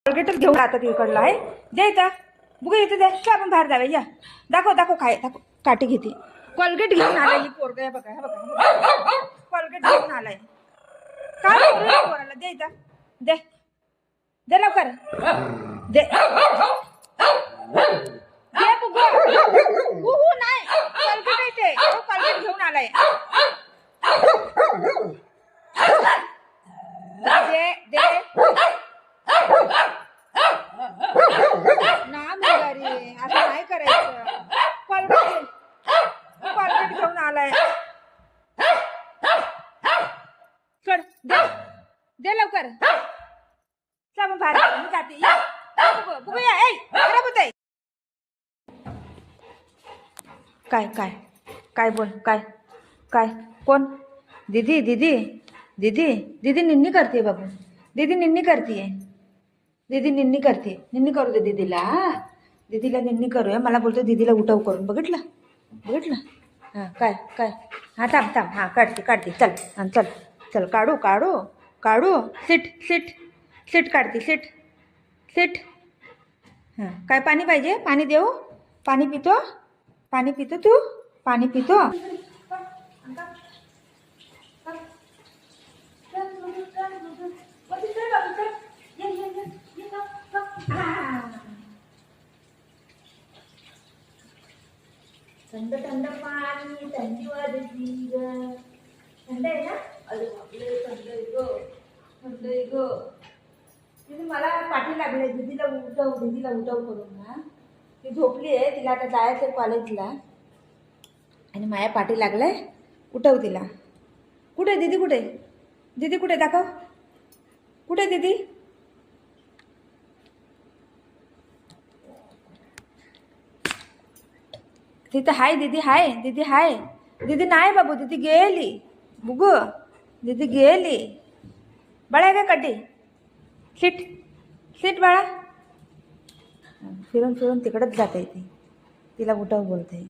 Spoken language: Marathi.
कोलगेटच घेऊन आता तिकडला आहे. दे इथं बुगे, इथं दे. आपण बाहेर जावे. या दाखव दाखव, काय दाखव. काठी घेते. कोलगेट घेऊन आलाय ही पोरग. आहे बघा, बघा कोलगेट घेऊन आलाय. काय पोराला? दे इथं, दे दे लवकर, दे दे बुगू. नाही कोलगेट आहे ते. कोलगेट घेऊन आलाय. दे दे ना मुलारी, असं नाही करायचं. कोलगेट घेऊन आलाय. सोड, दे दे लवकर. चल मग बाहेर, मी जाते. बघूया. ऐ खराब होत आहे. काय काय काय बोल. काय काय कोण? दीदी दीदी दीदी दीदी निन्नी करते बाबू. दीदी निन्नी करते. दीदी निन्नी करते. निन्नी करू दे दीदीला. दीदीला निन्नी करूया. मला बोलतो दीदीला उठव करून. बघितलं बघितलं. हां काय काय. हां थांब थांब. हां काढते काढते. चल हां चल चल. काढू काढू काढू. सीट सीट सीट काढते. Seat seat. हां काय पाणी पाहिजे? पाणी देऊ? पाणी पितो? पाणी पितो तू? पाणी पितो? थंड थंड पाणी थंडी वाजती ग. थंड आहे ना? अरे बापरे, थंड आहे ग. थंड आहे ग. तिथे मला पाठी लागले. दीदीला उठव, दीदीला उठव करून ना. ती झोपली आहे. तिला आता जायचं कॉलेजला आणि माझ्या पाठी लागलाय. उठव तिला. कुठे दीदी? कुठे दीदी? कुठे दाखव. कुठे दीदी? तिथं हाय दीदी. हाय दीदी. हाय दीदी. नाही बाबू, दीदी गेली. बुगू दीदी गेली. बाळा काय कड्डी. सीट सीट बाळा. फिरून फिरून तिकडंच जाते ती. तिला उठव बोलते.